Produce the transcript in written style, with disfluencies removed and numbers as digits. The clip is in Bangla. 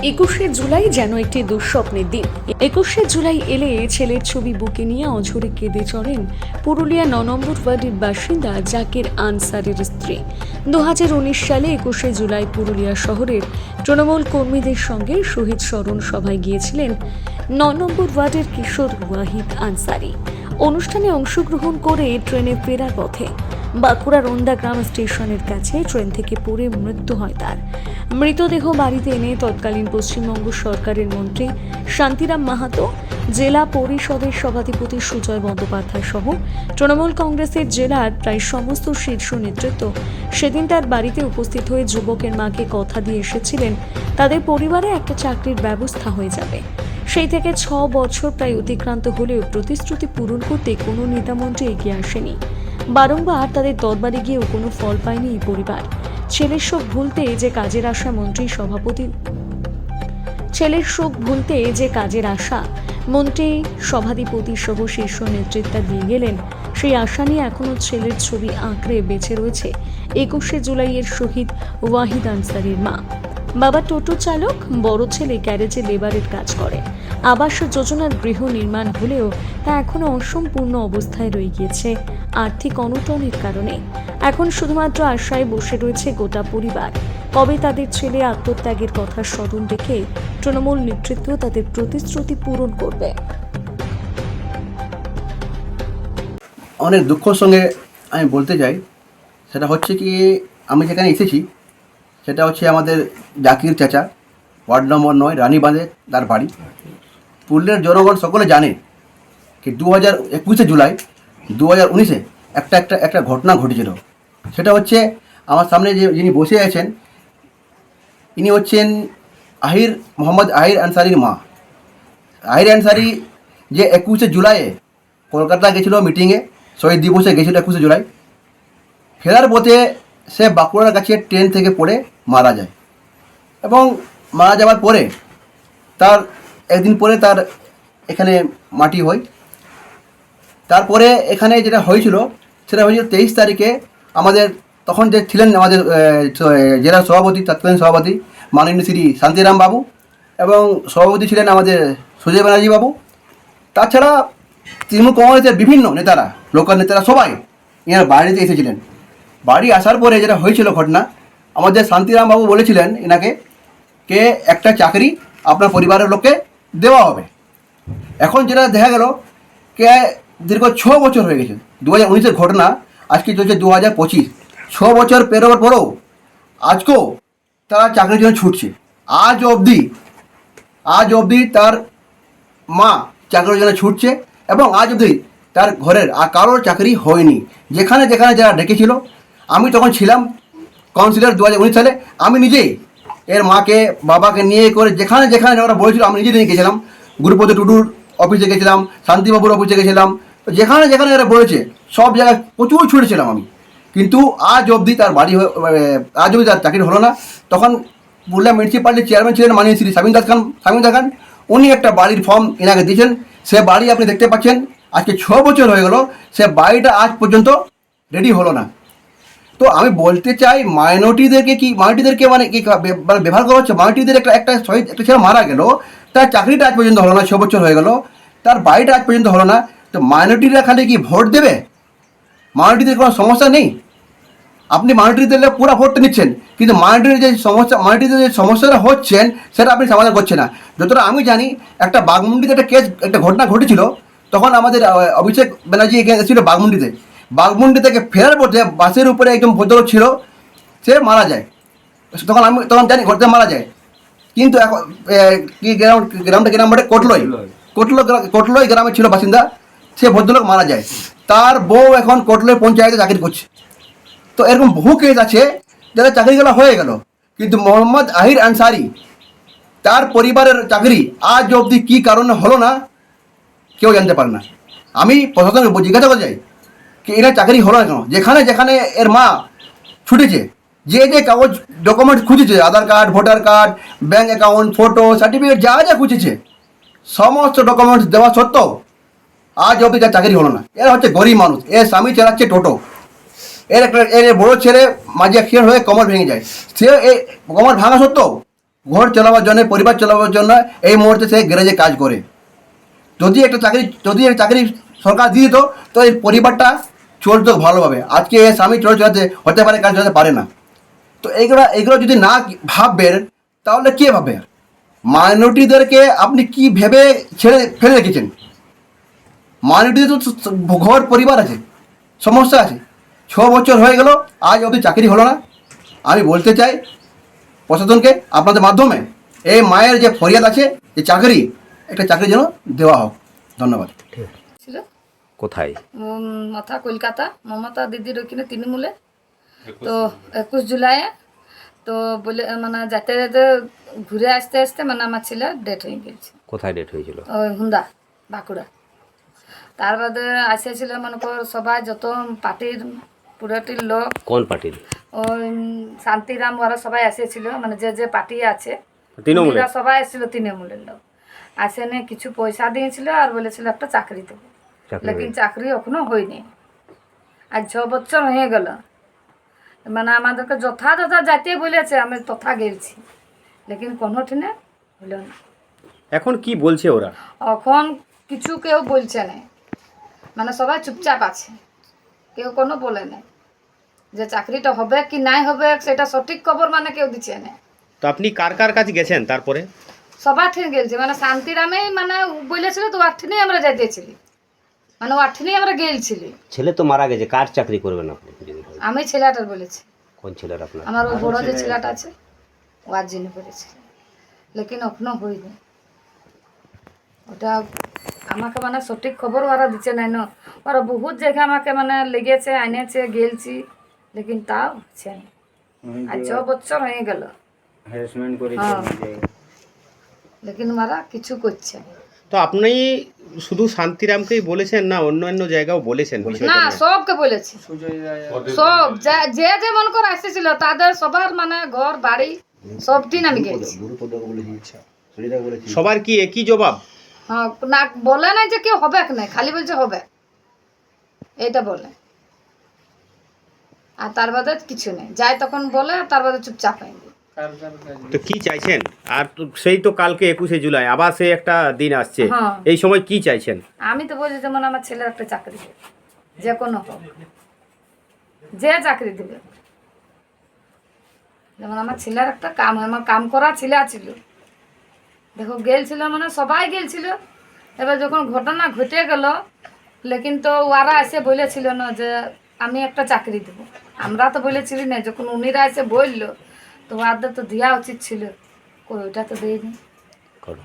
একুশে জুলাই যেন একটি দুঃস্বপ্নের দিন। একুশে জুলাই এলে ছেলের ছবি বুকে নিয়ে অঝরে কেঁদে চড়েন পুরুলিয়া ৯ নম্বর ওয়ার্ডের বাসিন্দা জাকির আনসারের স্ত্রী। 2019 সালে 21শে জুলাই পুরুলিয়া শহরের তৃণমূল কর্মীদের সঙ্গে শহীদ স্মরণ সভায় গিয়েছিলেন ৯ নম্বর ওয়ার্ডের কিশোর ওয়াহিদ আনসারি। অনুষ্ঠানে অংশগ্রহণ করে ট্রেনে ফেরার পথে বাঁকুড়ার ওন্দাগ্রাম স্টেশনের কাছে ট্রেন থেকে পড়ে মৃত্যু হয় তার। মৃতদেহ বাড়িতে এনে তৎকালীন পশ্চিমবঙ্গ সরকারের মন্ত্রী শান্তিরাম মাহাতো, জেলা পরিষদের সভাধিপতি সুজয় বন্দ্যোপাধ্যায় সহ তৃণমূল কংগ্রেসের জেলার প্রায় সমস্ত শীর্ষ নেতৃত্ব সেদিন তার বাড়িতে উপস্থিত হয়ে যুবকের মাকে কথা দিয়ে এসেছিলেন তাদের পরিবারে একটা চাকরির ব্যবস্থা হয়ে যাবে। সেই থেকে 6 বছর প্রায় অতিক্রান্ত হলেও প্রতিশ্রুতি পূরণ করতে কোনো নেতামন্ত্রী এগিয়ে আসেনি। বারংবার তাদের দরবারে গিয়েও কোনো ফল পায়নি এই পরিবার। ছেলের শোক ভুলতে যে কাজের আশা মন্ত্রী সভাধিপতি সহ শীর্ষ নেতৃত্বা দিয়ে গেলেন, সেই আশা নিয়ে এখনও ছেলের ছবি আঁকড়ে বেঁচে রয়েছে 21শে জুলাইয়ের শহীদ ওয়াহিদ আনসারির মা। বাবা টোটো চালক, বড় ছেলে গ্যারেজে লেবারের কাজ করে। আবাস যোজনার গৃহ নির্মাণ হলেও তা এখনো অসম্পূর্ণ অবস্থায় রয়ে গিয়েছে আর্থিক অনটনের কারণে। এখন শুধুমাত্র আশায় বসে রয়েছে গোটা পরিবার, কবে তাদের ছেলে আত্মত্যাগের কথা স্মরণ রেখে তৃণমূল নেতৃত্ব তাদের প্রতিশ্রুতি পূরণ করবে। অনেক দুঃখের সঙ্গে আমি বলতে চাই, সেটা হচ্ছে কি, আমি যেখানে এসেছি সেটা হচ্ছে আমাদের জাকির চাচা, ওয়ার্ড নম্বর 9 রানীবাঁধে তার বাড়ি। পুরুলিয়ার জনগণ সকলে জানে কি 21শে জুলাই 2019-এ একটা ঘটনা ঘটেছিল। সেটা হচ্ছে আমার সামনে যিনি বসে আছেন, ইনি হচ্ছেন মোহাম্মদ আহির আনসারির মা। আহির আনসারি যে 21শে জুলাইয়ে কলকাতা গেছিলো মিটিংয়ে, শহীদ দিবসে গেছিলো 21শে জুলাই। ফেরার পথে সে বাঁকুড়ার কাছে ট্রেন থেকে পড়ে মারা যায় এবং মারা যাওয়ার পরে তার একদিন পরে তার এখানে মাটি হয়। তারপরে এখানে যেটা হয়েছিল সেটা হয়েছিল 23 তারিখে আমাদের তখন যে ছিলেন আমাদের জেলা সভাপতি, তৎকালীন সভাপতি মাননীয় শ্রী শান্তিরাম বাবু, এবং সভাপতি ছিলেন আমাদের সুজয় ব্যানার্জি বাবু। তাছাড়া তৃণমূল কংগ্রেসের বিভিন্ন নেতারা, লোকাল নেতারা সবাই এনার বাড়িতে এসেছিলেন। বাড়ি আসার পরে যেটা হয়েছিল ঘটনা, আমাদের শান্তিরাম বাবু বলেছিলেন এনাকে কে একটা চাকরি আপনার পরিবারের লোককে দেওয়া হবে। এখন যেটা দেখা গেল কে দীর্ঘ 6 বছর হয়ে গেছে, 2019-এর ঘটনা, আজকে চলছে 2025। 6 বছর পেরোবার পরেও আজকেও তারা চাকরির জন্য ছুটছে। আজ অবধি তার মা চাকরির জন্য ছুটছে এবং আজ অবধি তার ঘরের আর কারোর চাকরি হয়নি। যেখানে যারা ডেকেছিল, আমি তখন ছিলাম কাউন্সিলর 2019 সালে, আমি নিজেই এর মাকে বাবাকে নিয়ে করে যেখানে ওরা বলেছিল আমি নিজে নিয়ে গেছিলাম। গুরুপদ টুডুর অফিসে গেছিলাম, শান্তিবাবুর অফিসে গেছিলাম, তো যেখানে এরা বলেছে সব জায়গায় প্রচুর ছুটেছিলাম আমি। কিন্তু আজ অবধি তার তার চাকরি হলো না। তখন পুরুলিয়া মিউনিসিপ্যালিটির চেয়ারম্যান ছিলেন মাননীয় শ্রী শামীম দাস খান। উনি একটা বাড়ির ফর্ম এনাকে দিয়েছেন, সে বাড়ি আপনি দেখতে পাচ্ছেন আজকে 6 বছর হয়ে গেল, সে বাড়িটা আজ পর্যন্ত রেডি হলো না। তো আমি বলতে চাই মাইনরিটিদেরকে মানে কি ব্যবহার করা হচ্ছে। মাইনরিটিদের একটা ছেলে মারা গেল, তার চাকরিটা আজ পর্যন্ত হলো না, 6 বছর হয়ে গেল, তার বাড়িটা আজ পর্যন্ত হলো না। তো মাইনরিটিরা খালি কি ভোট দেবে? মাইনরিটিদের কোনো সমস্যা নেই? আপনি মাইনরিটিদের পুরো ভোটটা নিচ্ছেন, কিন্তু মাইনরিটির যে সমস্যাটা হচ্ছেন সেটা আপনি সমাধান করছেন না। যতটা আমি জানি, একটা বাঘমুন্ডিতে একটা ঘটনা ঘটেছিল, তখন আমাদের অভিষেক ব্যানার্জি এখানে এসেছিল বাঘমুন্ডি থেকে ফেরার পথে বাসের উপরে একজন ভদ্রলোক ছিল, সে মারা যায়। তখন জানি ঘটতে মারা যায়, কিন্তু এখন গ্রামটা বলে কোটলই গ্রামে ছিল বাসিন্দা, সে ভদ্রলোক মারা যায়। তার বউ এখন কোটলই পঞ্চায়েতে চাকরি করছে। তো এরকম বহু কেস আছে যাদের চাকরিগুলো হয়ে গেল, কিন্তু মোহাম্মদ আহির আনসারি তার পরিবারের চাকরি আজ অবধি কী কারণে হলো না কেউ জানতে পারে না। আমি প্রশাসনকে জিজ্ঞাসা করতে চাই কি এরা চাকরি হলো না কেন? যেখানে এর মা ছুটেছে, যে কাগজ ডকুমেন্টস খুঁজেছে, Aadhaar card, voter card, bank account, photo, certificate, যা খুঁজেছে সমস্ত ডকুমেন্টস দেওয়া সত্ত্বেও আজ অবধি তার চাকরি হলো না। এরা হচ্ছে গরিব মানুষ, এর স্বামী চালাচ্ছে টোটো, এর বড়ো ছেলে মাঝে অ্যাক্সিডেন্ট হয়ে কোমর ভেঙে যায়। সে এই কোমর ভাঙা সত্ত্বেও ঘর চালাবার জন্য, পরিবার চালাবার জন্য এই মুহূর্তে সে গ্যারেজে কাজ করে। যদি একটা চাকরি সরকার দিয়ে দিত তো এই পরিবারটা চলতো ভালোভাবে। আজকে এ স্বামী চলতে হতে পারে, কাজ চলতে পারে না। তো এইগুলো যদি না ভাববেন তাহলে কে ভাবে? মাইনরিটিদেরকে আপনি কি ভেবে ফেলে রেখেছেন? মাইনরিটিদের তো ঘর পরিবার আছে, সমস্যা আছে। 6 বছর হয়ে গেল, আজ অবধি চাকরি হলো না। আমি বলতে চাই প্রশাসনকে আপনাদের মাধ্যমে, এই মায়ের যে ফরিয়াদ আছে, যে একটা চাকরি যেন দেওয়া হোক। ধন্যবাদ। ছিল কোথায়? মাথা কলকাতা মমতা দিদির ওইখানে তৃণমূলে। তো 21 জুলাই তো বলে মানে যেতে যেতে ঘুরে আসতে আসতে মানে আমার ছেলে ডেট হয়ে গেছে। কোথায় ডেট হয়েছিল? ওই হুন্দা বাঁকুড়া। তার বাদে আসেছিল মনে কর সবাই যত পার্টির পুরাটির লোক, কোন পার্টির? ওই শান্তিরাম ওরা সবাই এসেছিল, মানে যে পার্টি আছে তৃণমূলের? ওরা সবাই এসেছিল তৃণমূলের লোক। আসেনে কিছু পয়সা দিয়েছিল আর বলেছিল একটা চাকরি দেবো, লেকিন চাকরি এখনো হয়নি। আজ 6 বছর হয়ে গেল। মানে আমাদেরকে যথাযথ যাইতে বলেছে, আমি তথা গেছি, লেকিন কোনো ঠিনে হলো না। এখন কি বলছে ওরা? এখন কিছু কেউ বলছে না, মানে সবাই চুপচাপ আছে, কেউ কোনো বলে না যে চাকরিটা হবে কি নাই হবে, সেটা সঠিক খবর মানে কেউ দিচ্ছে না। তো আপনি কার কার কাছে গেছেন তারপরে? সবার ঠিনে গেছে, মানে শান্তিরামেই মানে বলেছিল তো ওর ঠিনেই আমরা যাইতেছিলি, মানে ওর ঠিনেই আমরা গেলছিলি। ছেলে তো মারা গেছে, কার চাকরি করবেন আপনি যদি হয়? আমি ছেলেটার বলেছি, কোন ছেলের আপনার? আমার ওই বড় যে ছেলেটা আছে ওর জন্য করেছিল, লেকিন এখনো হয়নি। ওটা আমাকে মানে সঠিক খবর ওরা দিচ্ছে নাই না। ওরা বহুত জায়গায় আমাকে মানে লেগেছে, আনেছে, গেলছি, লেকিন তাও হচ্ছে না। আর 6 বছর হয়ে গেল, হ্যাঁ, লেকিন ওরা কিছু করছে না। তো আপনি শুধু শান্তিরামকেই বলেছেন না অন্যান্য জায়গাও বলেছেন? না, সবকে বলেছি, সব যে যে মনে করে আসতেছিল তাদের সবার মানে ঘর বাড়ি সব দিন আমি গেছি। সবার কি একই জবাব? হ্যাঁ, না বলে নাই যে কেউ হবে না, খালি বলছে হবে, এইটা বলে। আর তার বাদে কিছু নেই, যাই তখন বলে, আর তার বাদে চুপচাপ হয়ে যায়। তো কি চাইছেন? আর তো সেই তো কালকে 21শে জুলাই আবার সেই একটা দিন আসছে, হ্যাঁ। এই সময় কি চাইছেন? আমি তো বলছি যেমন আমার ছেলের একটা চাকরি দেবে, যে কোনো হোক, যে চাকরি দেবে। যেমন আমার ছেলের একটা কাম, আমার কাম করা ছেলে ছিল, দেখো গেলছিল, মানে সবাই গেলছিল। এবার যখন ঘটনা ঘটে গেল, লেকিন তো ওরা এসে বলেছিল না যে আমি একটা চাকরি দেবো। আমরা তো বলেছিলি না, যখন উনিরা এসে বললো তো ওদের তো দেওয়া উচিত ছিল, ওইটা তো দেয়নি। করো।